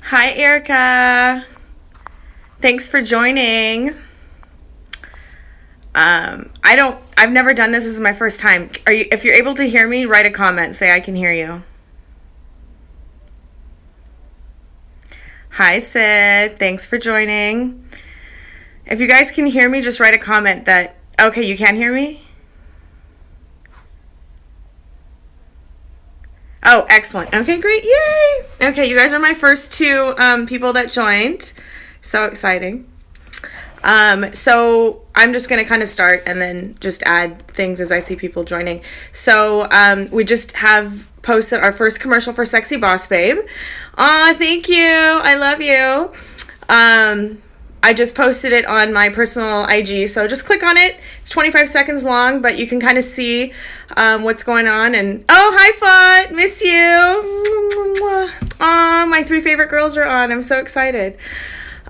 Hi, Erica. Thanks for joining. I've never done this. This is my first time. If you're able to hear me, write a comment. Say I can hear you. Hi, Sid. Thanks for joining. If you guys can hear me, just write a comment that, okay, you can hear me? Oh, excellent. Okay, great. Yay. Okay, you guys are my first two people that joined. So exciting. So I'm just going to kind of start and then just add things as I see people joining. So we just have posted our first commercial for Sexy Boss Babe. Aw, thank you. I love you. I just posted it on my personal IG, so just click on it. It's 25 seconds long, but you can kind of see what's going on. And oh, hi, Font. Miss you. Aw, my 3 favorite girls are on. I'm so excited.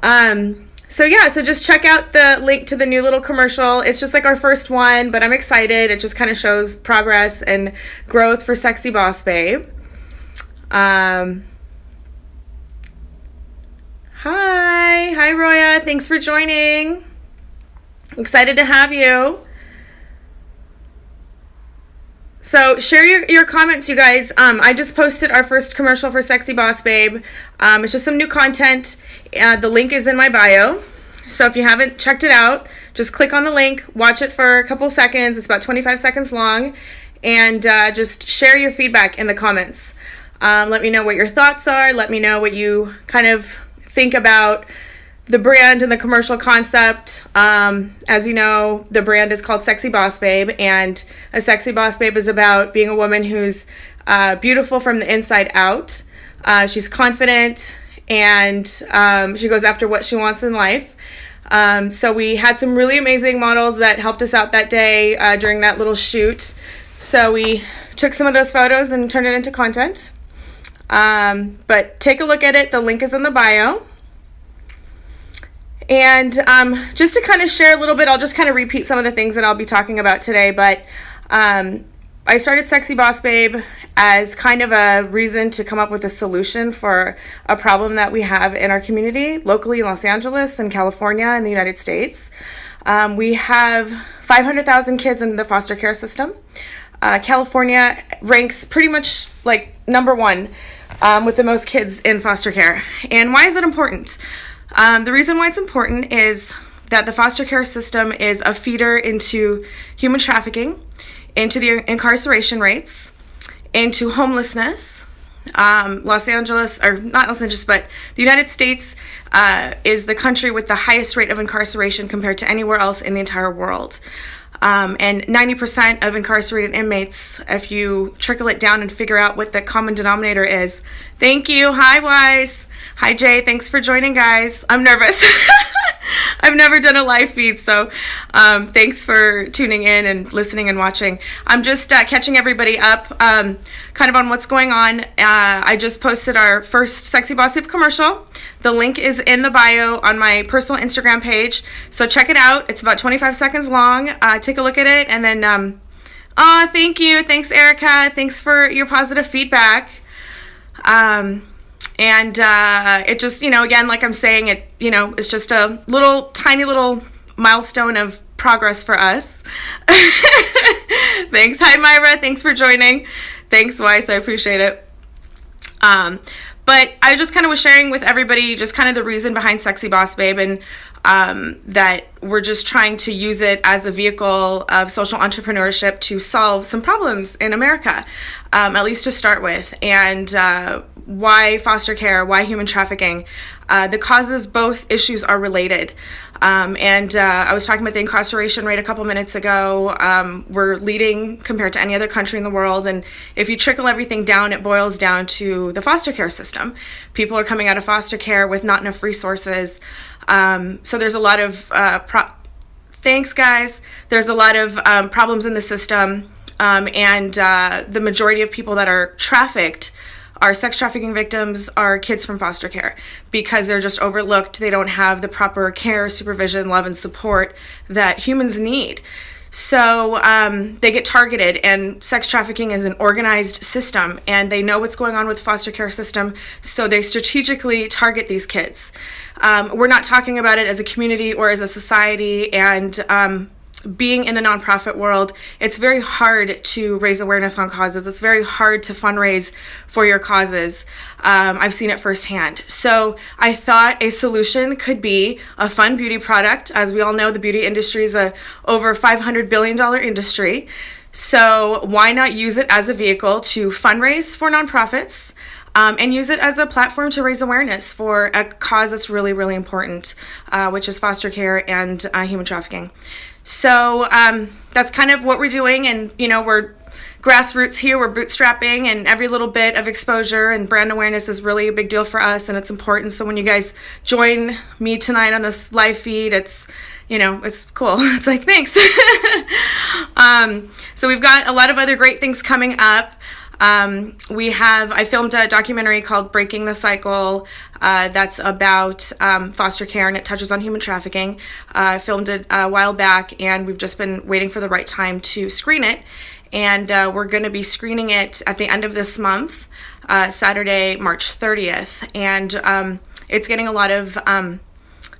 So just check out the link to the new little commercial. It's just like our first one, but I'm excited. It just kind of shows progress and growth for Sexy Boss Babe. Hi, Roya. Thanks for joining. Excited to have you. So share your comments, you guys. I just posted our first commercial for Sexy Boss Babe. It's just some new content. The link is in my bio. So if you haven't checked it out, just click on the link, watch it for a couple seconds. It's about 25 seconds long. And just share your feedback in the comments. Let me know what your thoughts are. Let me know what you kind of think about the brand and the commercial concept. As you know, the brand is called Sexy Boss Babe, and a Sexy Boss Babe is about being a woman who's beautiful from the inside out. She's confident, and she goes after what she wants in life. So we had some really amazing models that helped us out that day during that little shoot. So we took some of those photos and turned it into content. But take a look at it. The link is in the bio. And just to kind of share a little bit, I'll just kind of repeat some of the things that I'll be talking about today. But I started Sexy Boss Babe as kind of a reason to come up with a solution for a problem that we have in our community, locally in Los Angeles and California in the United States. We have 500,000 kids in the foster care system. California ranks pretty much like number one with the most kids in foster care. And why is that important? The reason why it's important is that the foster care system is a feeder into human trafficking, into the incarceration rates, into homelessness. Los Angeles, or not Los Angeles, but the United States is the country with the highest rate of incarceration compared to anywhere else in the entire world. And 90% of incarcerated inmates, if you trickle it down and figure out what the common denominator is. Thank you. Hi, Wise. Hi, Jay. Thanks for joining, guys. I'm nervous. I've never done a live feed, so thanks for tuning in and listening and watching. I'm just catching everybody up kind of on what's going on. I just posted our first Sexy Boss Babe commercial. The link is in the bio on my personal Instagram page, so check it out. It's about 25 seconds long. Take a look at it, and then, thank you. Thanks, Erica. Thanks for your positive feedback. And it just, again, like I'm saying, it's just a tiny little milestone of progress for us. Thanks. Hi, Myra. Thanks for joining. Thanks, Weiss. I appreciate it. But I just kind of was sharing with everybody just kind of the reason behind Sexy Boss Babe, and that we're just trying to use it as a vehicle of social entrepreneurship to solve some problems in America, at least to start with. And why foster care, why human trafficking? The causes, both issues are related. And I was talking about the incarceration rate a couple minutes ago. We're leading compared to any other country in the world. And if you trickle everything down, it boils down to the foster care system. People are coming out of foster care with not enough resources. So there's a lot of, thanks guys. There's a lot of problems in the system. And the majority of people that are trafficked, our sex trafficking victims, are kids from foster care because they're just overlooked. They don't have the proper care, supervision, love, and support that humans need. So they get targeted, and sex trafficking is an organized system, and they know what's going on with the foster care system, so they strategically target these kids. We're not talking about it as a community or as a society, and being in the nonprofit world, it's very hard to raise awareness on causes. It's very hard to fundraise for your causes. I've seen it firsthand. So I thought a solution could be a fun beauty product. As we all know, the beauty industry is a over $500 billion industry. So why not use it as a vehicle to fundraise for nonprofits? And use it as a platform to raise awareness for a cause that's really, really important, which is foster care and human trafficking. So that's kind of what we're doing, and we're grassroots here, we're bootstrapping, and every little bit of exposure and brand awareness is really a big deal for us, and it's important. So when you guys join me tonight on this live feed, it's cool. It's like, thanks. So we've got a lot of other great things coming up. I filmed a documentary called Breaking the Cycle that's about foster care, and it touches on human trafficking. I filmed it a while back, and we've just been waiting for the right time to screen it. And we're going to be screening it at the end of this month, Saturday, March 30th. And it's getting a lot of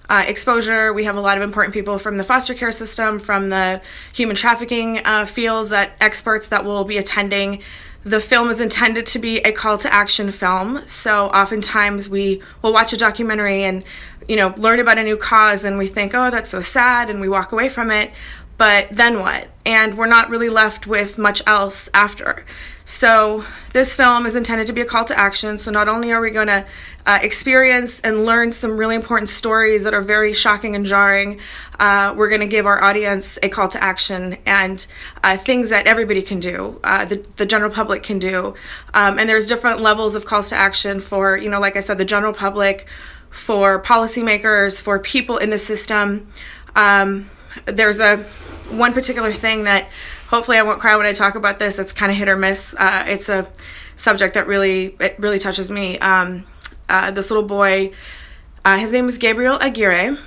exposure. We have a lot of important people from the foster care system, from the human trafficking fields, experts that will be attending. The film is intended to be a call to action film, so oftentimes we will watch a documentary and learn about a new cause, and we think, oh, that's so sad, and we walk away from it, but then what? And we're not really left with much else after. So this film is intended to be a call to action, so not only are we going to experience and learn some really important stories that are very shocking and jarring, we're going to give our audience a call to action and things that everybody can do, the general public can do. And there's different levels of calls to action for, like I said, the general public, for policymakers, for people in the system. There's one particular thing that hopefully I won't cry when I talk about this. It's kind of hit or miss. It's a subject that really touches me. This little boy, his name is Gabriel Aguirre,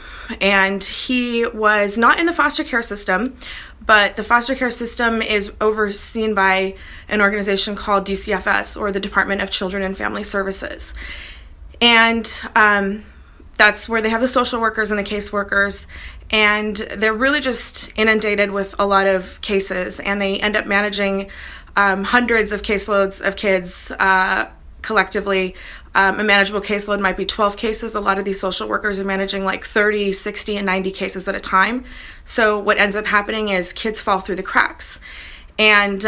and he was not in the foster care system, but the foster care system is overseen by an organization called DCFS, or the Department of Children and Family Services. And that's where they have the social workers and the caseworkers, and they're really just inundated with a lot of cases, and they end up managing hundreds of caseloads of kids collectively. A manageable caseload might be 12 cases. A lot of these social workers are managing like 30, 60, and 90 cases at a time. So what ends up happening is kids fall through the cracks. And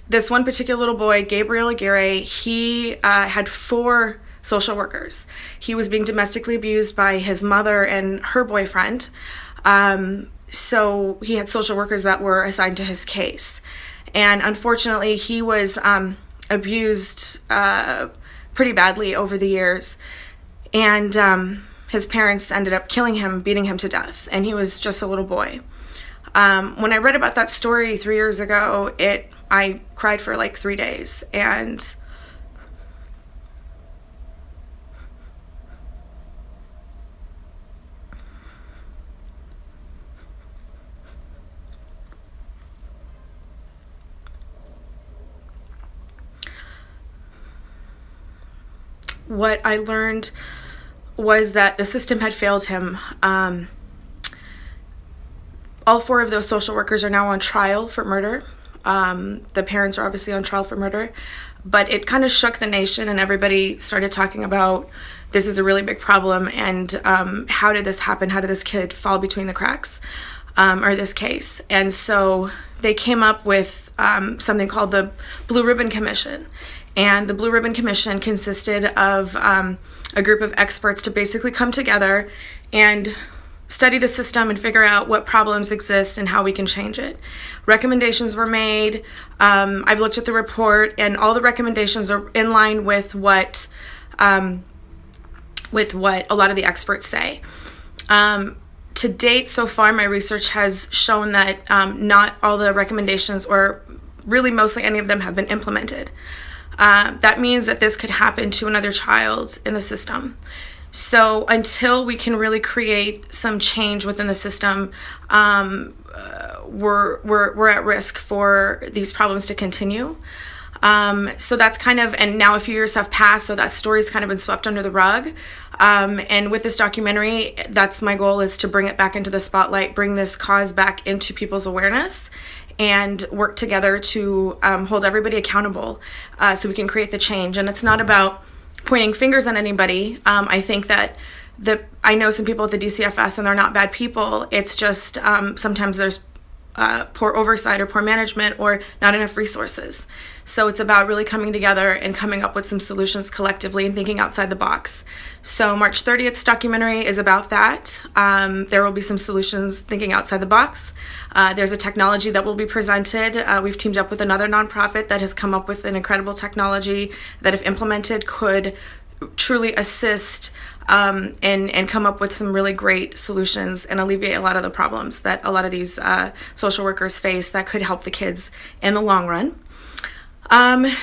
this one particular little boy, Gabriel Aguirre, he had 4 social workers. He was being domestically abused by his mother and her boyfriend. So he had social workers that were assigned to his case. And unfortunately, he was abused pretty badly over the years. And his parents ended up killing him, beating him to death. And he was just a little boy. When I read about that story 3 years ago, I cried for like 3 days. And what I learned was that the system had failed him. All 4 of those social workers are now on trial for murder. The parents are obviously on trial for murder, but it kind of shook the nation, and everybody started talking about this is a really big problem, and how did this happen? How did this kid fall between the cracks, or this case? And so they came up with something called the Blue Ribbon Commission. And the Blue Ribbon Commission consisted of a group of experts to basically come together and study the system and figure out what problems exist and how we can change it. Recommendations were made. I've looked at the report, and all the recommendations are in line with what a lot of the experts say. To date, so far, my research has shown that not all the recommendations, or really mostly any of them, have been implemented. That means that this could happen to another child in the system. So until we can really create some change within the system, we're at risk for these problems to continue. So that's kind of, and now a few years have passed, so that story's kind of been swept under the rug. And with this documentary, that's my goal, is to bring it back into the spotlight, bring this cause back into people's awareness, and work together to hold everybody accountable, so we can create the change. And it's not about pointing fingers at anybody. I think that I know some people at the DCFS and they're not bad people. It's just sometimes there's poor oversight or poor management or not enough resources. So it's about really coming together and coming up with some solutions collectively and thinking outside the box. So March 30th's documentary is about that. There will be some solutions thinking outside the box. There's a technology that will be presented. We've teamed up with another nonprofit that has come up with an incredible technology that, if implemented, could truly assist and come up with some really great solutions and alleviate a lot of the problems that a lot of these social workers face that could help the kids in the long run.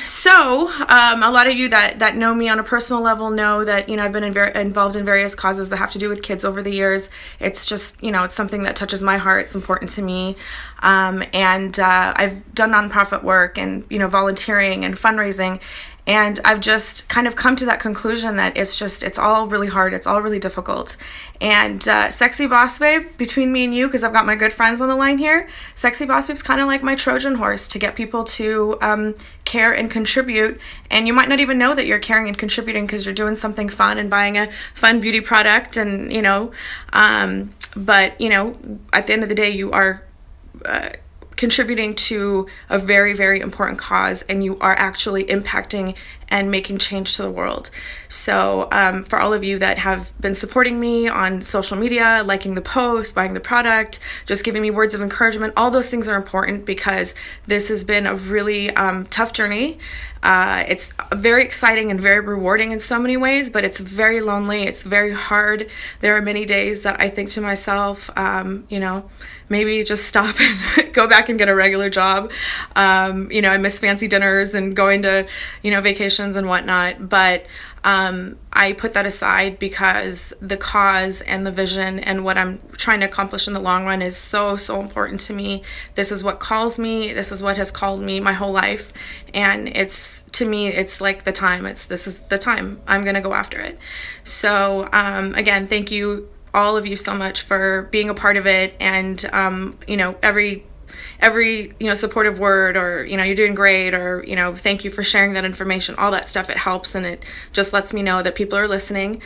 So a lot of you that know me on a personal level know that, I've been involved in various causes that have to do with kids over the years. It's just, it's something that touches my heart. It's important to me. And I've done nonprofit work and, volunteering and fundraising. And I've just kind of come to that conclusion that it's all really hard. It's all really difficult. And Sexy Boss Babe, between me and you, because I've got my good friends on the line here, Sexy Boss Babe's kind of like my Trojan horse to get people to care and contribute. And you might not even know that you're caring and contributing because you're doing something fun and buying a fun beauty product. And, but, at the end of the day, you are contributing to a very, very important cause, and you are actually impacting and making change to the world. So for all of you that have been supporting me on social media, liking the post, buying the product, just giving me words of encouragement, all those things are important because this has been a really tough journey. It's very exciting and very rewarding in so many ways, but it's very lonely. It's very hard. There are many days that I think to myself, maybe just stop and go back and get a regular job. I miss fancy dinners and going to, vacations and whatnot. But I put that aside because the cause and the vision and what I'm trying to accomplish in the long run is so, so important to me. This is what calls me. This is what has called me my whole life. And to me, it's like this is the time. I'm going to go after it. So again, thank you, all of you, so much for being a part of it. And, every supportive word, or you're doing great, or thank you for sharing that information, all that stuff, it helps, and it just lets me know that people are listening.